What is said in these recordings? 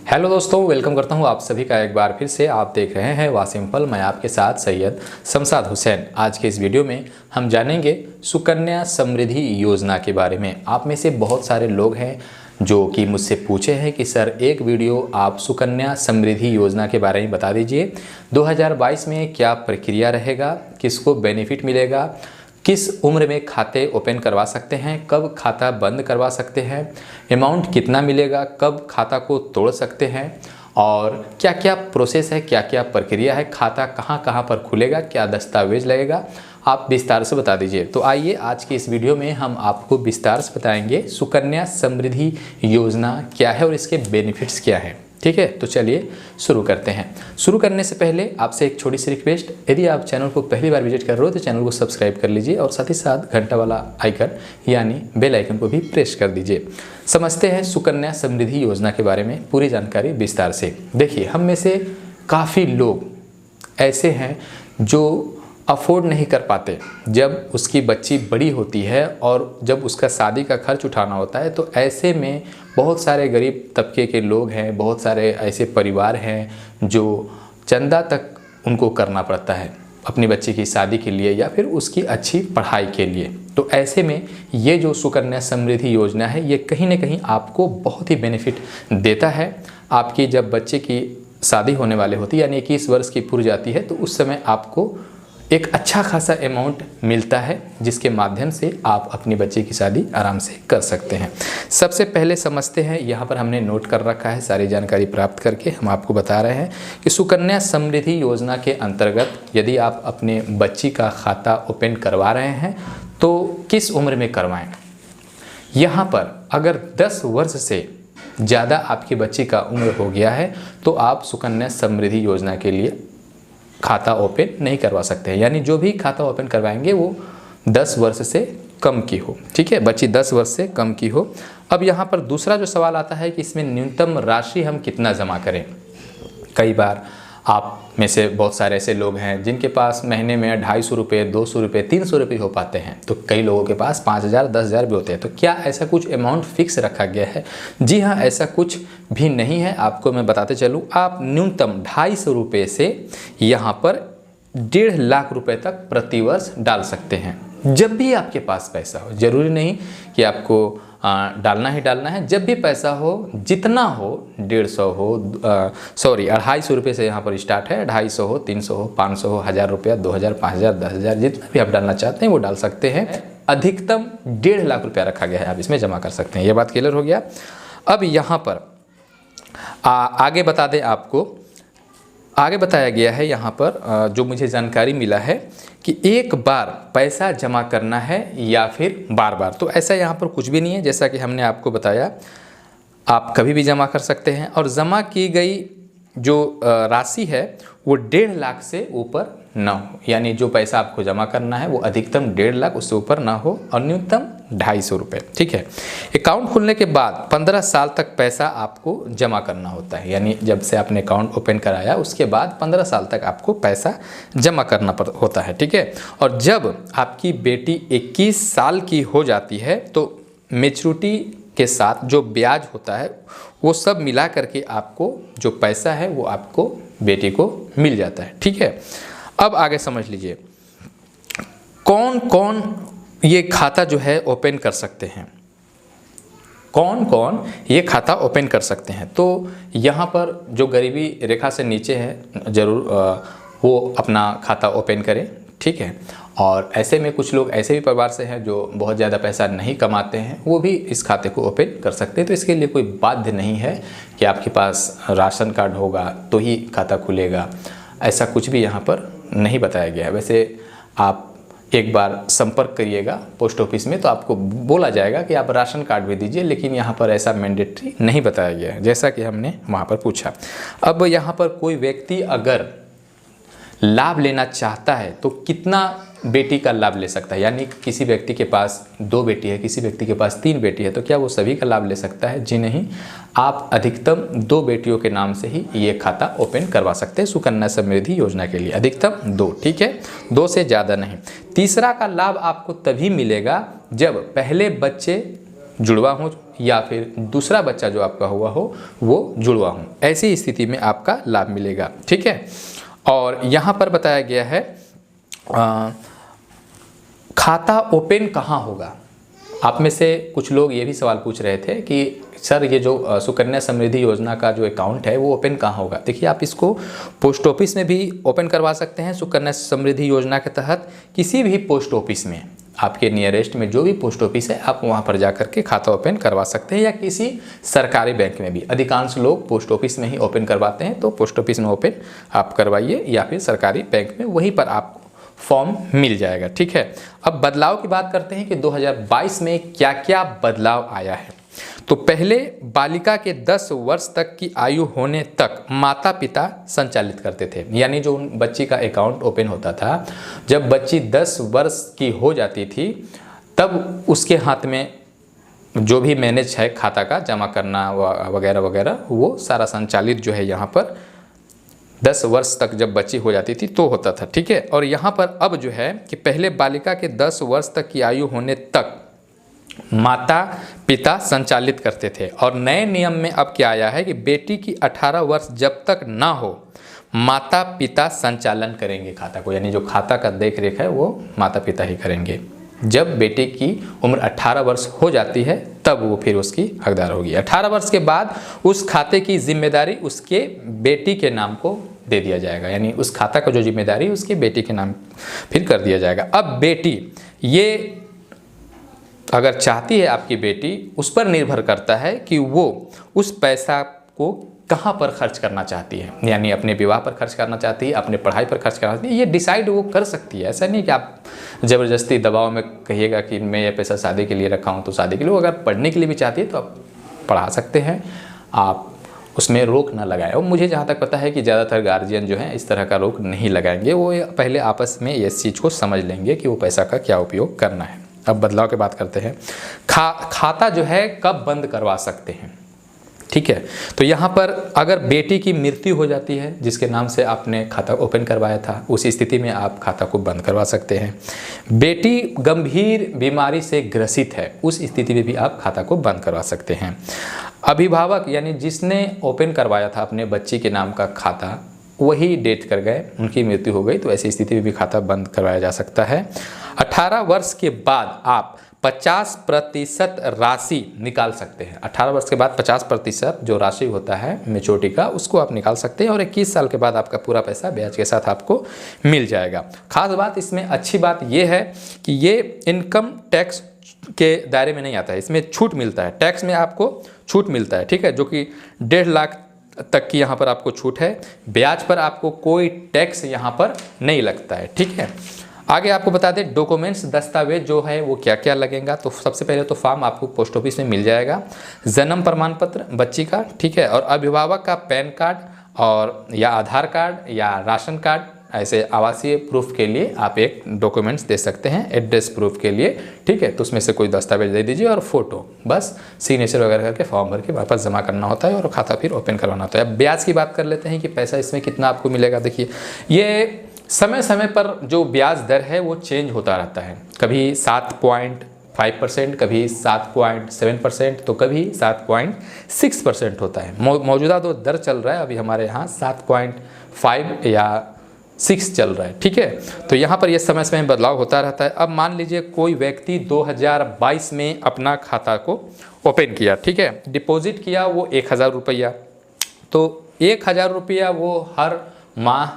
Hello दोस्तों, welcome करता हूं आप सभी का एक बार फिर से। आप देख रहे हैं वासिमपल, मैं आपके साथ सैयद शमशाद हुसैन। आज के इस वीडियो में हम जानेंगे सुकन्या समृद्धि योजना के बारे में। आप में से बहुत सारे लोग हैं जो कि मुझसे पूछे हैं कि सर एक वीडियो आप सुकन्या समृद्धि योजना के बारे में बता दीजिए। 2022 में क्या प्रक्रिया रहेगा, किसको बेनिफिट मिलेगा, किस उम्र में खाते ओपन करवा सकते हैं, कब खाता बंद करवा सकते हैं, अमाउंट कितना मिलेगा, कब खाता को तोड़ सकते हैं और क्या क्या प्रोसेस है, क्या क्या प्रक्रिया है, खाता कहाँ कहाँ पर खुलेगा, क्या दस्तावेज लगेगा, आप विस्तार से बता दीजिए। तो आइए आज की इस वीडियो में हम आपको विस्तार से बताएंगे सुकन्या समृद्धि योजना क्या है और इसके बेनिफिट्स क्या हैं। ठीक है, तो चलिए शुरू करते हैं। शुरू करने से पहले आपसे एक छोटी सी रिक्वेस्ट, यदि आप चैनल को पहली बार विजिट कर रहे हो तो चैनल को सब्सक्राइब कर लीजिए और साथ ही साथ घंटा वाला आइकन यानी बेल आइकन को भी प्रेस कर दीजिए। समझते हैं सुकन्या समृद्धि योजना के बारे में पूरी जानकारी विस्तार से। देखिए, हम में से काफ़ी लोग ऐसे हैं जो अफोर्ड नहीं कर पाते। जब उसकी बच्ची बड़ी होती है और जब उसका शादी का खर्च उठाना होता है तो ऐसे में बहुत सारे गरीब तबके के लोग हैं, बहुत सारे ऐसे परिवार हैं जो चंदा तक उनको करना पड़ता है अपनी बच्ची की शादी के लिए या फिर उसकी अच्छी पढ़ाई के लिए। तो ऐसे में ये जो सुकन्या समृद्धि योजना है ये कहीं ना कहीं आपको बहुत ही बेनिफिट देता है। आपकी जब बच्चे की शादी होने वाले होती है यानी 21 वर्ष की पूरी जाती है तो उस समय आपको एक अच्छा खासा अमाउंट मिलता है जिसके माध्यम से आप अपनी बच्ची की शादी आराम से कर सकते हैं। सबसे पहले समझते हैं, यहाँ पर हमने नोट कर रखा है, सारी जानकारी प्राप्त करके हम आपको बता रहे हैं कि सुकन्या समृद्धि योजना के अंतर्गत यदि आप अपने बच्ची का खाता ओपन करवा रहे हैं तो किस उम्र में करवाएं। यहाँ पर अगर 10 वर्ष से ज़्यादा आपकी बच्ची का उम्र हो गया है तो आप सुकन्या समृद्धि योजना के लिए खाता ओपन नहीं करवा सकते हैं। यानी जो भी खाता ओपन करवाएंगे वो 10 वर्ष से कम की हो। ठीक है, बच्ची 10 वर्ष से कम की हो। अब यहाँ पर दूसरा जो सवाल आता है कि इसमें न्यूनतम राशि हम कितना जमा करें। कई बार आप में से बहुत सारे ऐसे लोग हैं जिनके पास महीने में 250 रुपये, 200 रुपये, 300 रुपये हो पाते हैं, तो कई लोगों के पास 5000, 10,000 भी होते हैं। तो क्या ऐसा कुछ अमाउंट फिक्स रखा गया है? जी हाँ, ऐसा कुछ भी नहीं है। आपको मैं बताते चलूँ, आप न्यूनतम 250 रुपये से यहाँ पर 1.5 लाख रुपये तक प्रतिवर्ष डाल सकते हैं। जब भी आपके पास पैसा हो, ज़रूरी नहीं कि आपको डालना ही डालना है। जब भी पैसा हो, जितना हो, 150 हो, 250 रुपये से यहाँ पर स्टार्ट है, 250 हो, 300 हो, 500 हो, 1000 रुपया, 2000, 5000, 10,000, जितना भी आप डालना चाहते हैं वो डाल सकते हैं। अधिकतम 1.5 लाख रुपया रखा गया है, आप इसमें जमा कर सकते हैं। ये बात क्लियर हो गया। अब यहाँ पर आगे बता दें, आपको आगे बताया गया है यहाँ पर जो मुझे जानकारी मिला है कि एक बार पैसा जमा करना है या फिर बार बार। तो ऐसा यहाँ पर कुछ भी नहीं है। जैसा कि हमने आपको बताया, आप कभी भी जमा कर सकते हैं और जमा की गई जो राशि है वो 1.5 लाख से ऊपर ना हो। यानी जो पैसा आपको जमा करना है वो अधिकतम 1.5 लाख, उससे ऊपर ना हो और न्यूनतम 250 रुपये। ठीक है। अकाउंट खुलने के बाद 15 साल तक पैसा आपको जमा करना होता है। यानी जब से आपने अकाउंट ओपन कराया उसके बाद 15 साल तक आपको पैसा जमा करना होता है। ठीक है। और जब आपकी बेटी 21 साल की हो जाती है तो मैच्योरिटी के साथ जो ब्याज होता है वो सब मिला करके आपको जो पैसा है वो आपको बेटी को मिल जाता है। ठीक है। अब आगे समझ लीजिए कौन कौन ये खाता जो है ओपन कर सकते हैं, कौन कौन ये खाता ओपन कर सकते हैं। तो यहाँ पर जो गरीबी रेखा से नीचे है ज़रूर वो अपना खाता ओपन करें। ठीक है। और ऐसे में कुछ लोग ऐसे भी परिवार से हैं जो बहुत ज़्यादा पैसा नहीं कमाते हैं, वो भी इस खाते को ओपन कर सकते हैं। तो इसके लिए कोई बाध्य नहीं है कि आपके पास राशन कार्ड होगा तो ही खाता खुलेगा, ऐसा कुछ भी यहाँ पर नहीं बताया गया है। वैसे आप एक बार संपर्क करिएगा पोस्ट ऑफिस में तो आपको बोला जाएगा कि आप राशन कार्ड भी दीजिए, लेकिन यहाँ पर ऐसा मैंडेटरी नहीं बताया गया है जैसा कि हमने वहाँ पर पूछा। अब यहाँ पर कोई व्यक्ति अगर लाभ लेना चाहता है तो कितना बेटी का लाभ ले सकता है। यानी किसी व्यक्ति के पास 2 बेटी है, किसी व्यक्ति के पास 3 बेटी है, तो क्या वो सभी का लाभ ले सकता है? जी नहीं, आप अधिकतम 2 बेटियों के नाम से ही ये खाता ओपन करवा सकते हैं सुकन्या समृद्धि योजना के लिए। अधिकतम 2। ठीक है, 2 से ज़्यादा नहीं। तीसरा का लाभ आपको तभी मिलेगा जब पहले बच्चे जुड़वा हो या फिर दूसरा बच्चा जो आपका हुआ हो वो जुड़वा हो, ऐसी स्थिति में आपका लाभ मिलेगा। ठीक है, और यहाँ पर बताया गया है खाता ओपन कहाँ होगा। आप में से कुछ लोग ये भी सवाल पूछ रहे थे कि सर ये जो सुकन्या समृद्धि योजना का जो अकाउंट है वो ओपन कहाँ होगा। देखिए, आप इसको पोस्ट ऑफिस में भी ओपन करवा सकते हैं। सुकन्या समृद्धि योजना के तहत किसी भी पोस्ट ऑफिस में, आपके नियरेस्ट में जो भी पोस्ट ऑफिस है, आप वहाँ पर जा कर के खाता ओपन करवा सकते हैं, या किसी सरकारी बैंक में भी। अधिकांश लोग पोस्ट ऑफिस में ही ओपन करवाते हैं, तो पोस्ट ऑफिस में ओपन आप करवाइए, या फिर सरकारी बैंक में, वहीं पर आपको फॉर्म मिल जाएगा। ठीक है, अब बदलाव की बात करते हैं कि 2022 में क्या क्या बदलाव आया है। तो पहले बालिका के 10 वर्ष तक की आयु होने तक माता पिता संचालित करते थे, यानी जो बच्ची का अकाउंट ओपन होता था, जब बच्ची 10 वर्ष की हो जाती थी तब उसके हाथ में जो भी मैनेज है खाता का जमा करना वगैरह वगैरह, वो सारा संचालित जो है यहाँ पर 10 वर्ष तक जब बच्ची हो जाती थी तो होता था। ठीक है, और यहाँ पर अब जो है कि पहले बालिका के 10 वर्ष तक की आयु होने तक माता पिता संचालित करते थे, और नए नियम में अब क्या आया है कि बेटी की 18 वर्ष जब तक ना हो माता पिता संचालन करेंगे खाता को, यानी जो खाता का देख रेख है वो माता पिता ही करेंगे। जब बेटे की उम्र 18 वर्ष हो जाती है तब वो फिर उसकी हकदार होगी। 18 वर्ष के बाद उस खाते की जिम्मेदारी उसके बेटी के नाम को दे दिया जाएगा, यानी उस खाता का जो जिम्मेदारी उसके बेटी के नाम फिर कर दिया जाएगा। अब बेटी ये अगर चाहती है, आपकी बेटी, उस पर निर्भर करता है कि वो उस पैसा को कहाँ पर खर्च करना चाहती है, यानी अपने विवाह पर खर्च करना चाहती है, अपने पढ़ाई पर खर्च करना चाहती है, ये डिसाइड वो कर सकती है। ऐसा नहीं कि आप ज़बरदस्ती दबाव में कहिएगा कि मैं ये पैसा शादी के लिए रखा हूँ तो शादी के लिए। अगर पढ़ने के लिए भी चाहती है तो आप पढ़ा सकते हैं, आप उसमें रोक ना लगाएं। और मुझे जहाँ तक पता है कि ज़्यादातर गार्जियन जो हैं इस तरह का रोक नहीं लगाएंगे, वो पहले आपस में इस चीज़ को समझ लेंगे कि वो पैसा का क्या उपयोग करना है। अब बदलाव की बात करते हैं। खाता जो है कब बंद करवा सकते हैं। ठीक है, तो यहाँ पर अगर बेटी की मृत्यु हो जाती है जिसके नाम से आपने खाता ओपन करवाया था, उस स्थिति में आप खाता को बंद करवा सकते हैं। बेटी गंभीर बीमारी से ग्रसित है, उस स्थिति में भी आप खाता को बंद करवा सकते हैं। अभिभावक यानी जिसने ओपन करवाया था अपने बच्ची के नाम का खाता, वही डेथ कर गए, उनकी मृत्यु हो गई, तो ऐसी स्थिति में भी खाता बंद करवाया जा सकता है। 18 वर्ष के बाद आप 50% राशि निकाल सकते हैं। 18 वर्ष के बाद 50% जो राशि होता है मैच्योरिटी का, उसको आप निकाल सकते हैं, और 21 साल के बाद आपका पूरा पैसा ब्याज के साथ आपको मिल जाएगा। खास बात इसमें, अच्छी बात यह है कि ये इनकम टैक्स के दायरे में नहीं आता है, इसमें छूट मिलता है, टैक्स में आपको छूट मिलता है। ठीक है, जो कि 1.5 लाख तक की यहाँ पर आपको छूट है। ब्याज पर आपको कोई टैक्स यहाँ पर नहीं लगता है। ठीक है, आगे आपको बता दें डॉक्यूमेंट्स, दस्तावेज जो है वो क्या क्या लगेगा। तो सबसे पहले तो फॉर्म आपको पोस्ट ऑफिस में मिल जाएगा, जन्म प्रमाण पत्र बच्ची का, ठीक है, और अभिभावक का पैन कार्ड और या आधार कार्ड या राशन कार्ड, ऐसे आवासीय प्रूफ के लिए आप एक डॉक्यूमेंट्स दे सकते हैं, एड्रेस प्रूफ के लिए। ठीक है, तो उसमें से कोई दस्तावेज दे दीजिए और फोटो, बस सिग्नेचर वगैरह करके फॉर्म भर के वापस जमा करना होता है और खाता फिर ओपन करवाना होता है। अब ब्याज की बात कर लेते हैं कि पैसा इसमें कितना आपको मिलेगा। देखिए, ये समय समय पर जो ब्याज दर है वो चेंज होता रहता है, कभी 7.5%, कभी 7.7%, तो कभी 7.6% होता है। मौजूदा जो दर चल रहा है अभी हमारे यहाँ 7.5 या 6 चल रहा है। ठीक है, तो यहाँ पर ये समय समय में बदलाव होता रहता है। अब मान लीजिए कोई व्यक्ति 2022 में अपना खाता को ओपन किया, ठीक है, डिपॉजिट किया वो 1000 रुपया, तो 1000 रुपया वो हर माह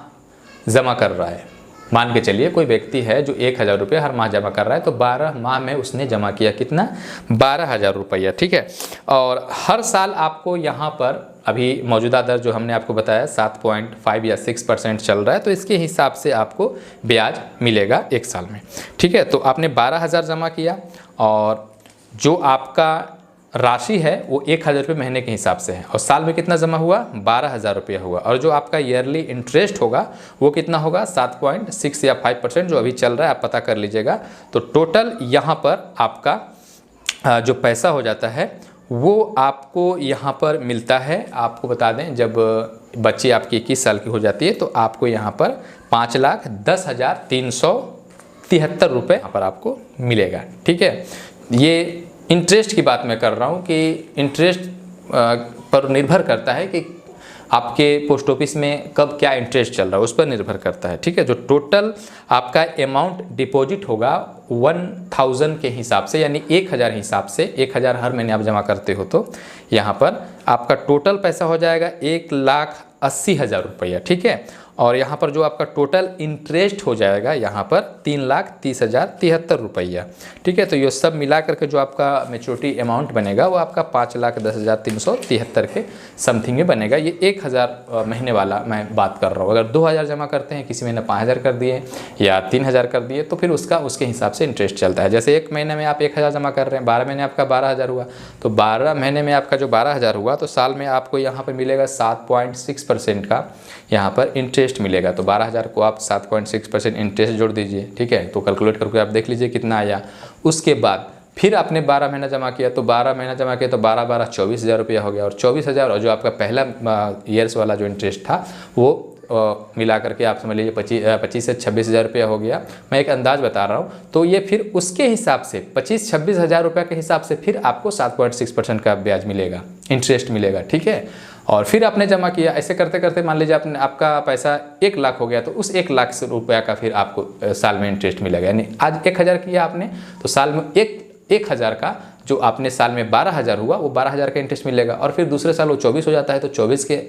जमा कर रहा है। मान के चलिए कोई व्यक्ति है जो 1000 रुपया हर माह जमा कर रहा है, तो 12 माह में उसने जमा किया कितना, 12,000 रुपया। ठीक है, और हर साल आपको यहाँ पर अभी मौजूदा दर जो हमने आपको बताया 7.5 या 6% चल रहा है, तो इसके हिसाब से आपको ब्याज मिलेगा 1 साल में। ठीक है, तो आपने 12,000 जमा किया और जो आपका राशि है वो 1000 रुपये महीने के हिसाब से है, और साल में कितना जमा हुआ, 12,000 रुपया हुआ, और जो आपका ईयरली इंटरेस्ट होगा वो कितना होगा, 7.6 या 5% जो अभी चल रहा है, आप पता कर लीजिएगा। तो टोटल यहाँ पर आपका जो पैसा हो जाता है वो आपको यहाँ पर मिलता है। आपको बता दें जब बच्ची आपकी 21 साल की हो जाती है तो आपको यहाँ पर 5,10,373 रुपये यहाँ पर आपको मिलेगा। ठीक है, ये इंटरेस्ट की बात मैं कर रहा हूँ कि इंटरेस्ट पर निर्भर करता है कि आपके पोस्ट ऑफिस में कब क्या इंटरेस्ट चल रहा है, उस पर निर्भर करता है। ठीक है, जो टोटल आपका अमाउंट डिपॉजिट होगा 1000 के हिसाब से, यानी 1000 हिसाब से, 1000 हर महीने आप जमा करते हो तो यहाँ पर आपका टोटल पैसा हो जाएगा 1,80,000 रुपया। ठीक है, और यहाँ पर जो आपका टोटल इंटरेस्ट हो जाएगा यहाँ पर 3,30,073 रुपया। ठीक है, तो ये सब मिला करके जो आपका मेच्योरिटी अमाउंट बनेगा वो आपका 5,10,373 के समथिंग में बनेगा। ये 1000 महीने वाला मैं बात कर रहा हूँ। अगर 2000 जमा करते हैं, किसी महीने 5000 कर दिए या 3000 कर दिए, तो फिर उसके हिसाब से इंटरेस्ट चलता है। जैसे एक महीने में आप 1000 जमा कर रहे हैं, 12 महीने आपका 12,000 हुआ, तो 12 महीने में आपका जो 12,000 हुआ तो साल में आपको यहाँ पर मिलेगा 7.6% का यहाँ पर इंटरेस्ट मिलेगा। तो 12,000 को आप 7.6% इंटरेस्ट जोड़ दीजिए। ठीक है, तो कैलकुलेट करके आप देख लीजिए कितना आया। उसके बाद फिर आपने 12 महीना जमा किया, तो 12 महीना जमा किया तो 12 24,000 रुपया हो गया। और 24,000 और जो आपका पहला ईयर्स वाला जो इंटरेस्ट था वो मिला करके आप समझ लीजिए 25 से 26,000 रुपया हो गया। मैं एक अंदाज़ बता रहा हूँ। तो ये फिर उसके हिसाब से 25-26,000 रुपये के हिसाब से फिर आपको 7.6% का ब्याज मिलेगा, इंटरेस्ट मिलेगा। ठीक है, और फिर आपने जमा किया, ऐसे करते करते मान लीजिए आपका पैसा 1 लाख हो गया, तो उस 1 लाख रुपया का फिर आपको साल में इंटरेस्ट मिलेगा। यानी आज 1000 किया आपने तो साल में 1000 का जो आपने साल में 12,000 हुआ वो 12,000 का इंटरेस्ट मिलेगा। और फिर दूसरे साल वो 24 हो जाता है, तो 24 के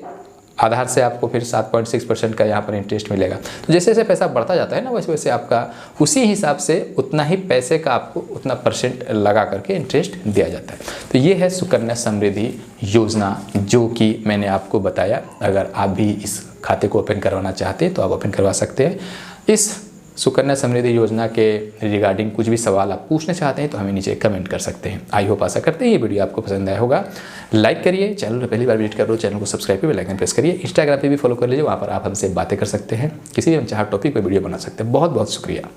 आधार से आपको फिर 7.6% का यहाँ पर इंटरेस्ट मिलेगा। तो जैसे जैसे पैसा बढ़ता जाता है ना, वैसे वैसे आपका उसी हिसाब से उतना ही पैसे का आपको उतना परसेंट लगा करके इंटरेस्ट दिया जाता है। तो ये है सुकन्या समृद्धि योजना जो कि मैंने आपको बताया। अगर आप भी इस खाते को ओपन करवाना चाहते हैं तो आप ओपन करवा सकते हैं। इस सुकन्या समृद्धि योजना के रिगार्डिंग कुछ भी सवाल आप पूछना चाहते हैं तो हमें नीचे कमेंट कर सकते हैं। आई होप आशा करते हैं ये वीडियो आपको पसंद आया होगा। लाइक करिए, चैनल पर पहली बार विजिट कर रहे हो चैनल को सब्सक्राइब बेल आइकन प्रेस करिए। इंस्टाग्राम पे भी फॉलो कर लीजिए, वहाँ पर आप हमसे बातें कर सकते हैं, किसी भी चाहे टॉपिक पर वीडियो बना सकते हैं। बहुत बहुत शुक्रिया।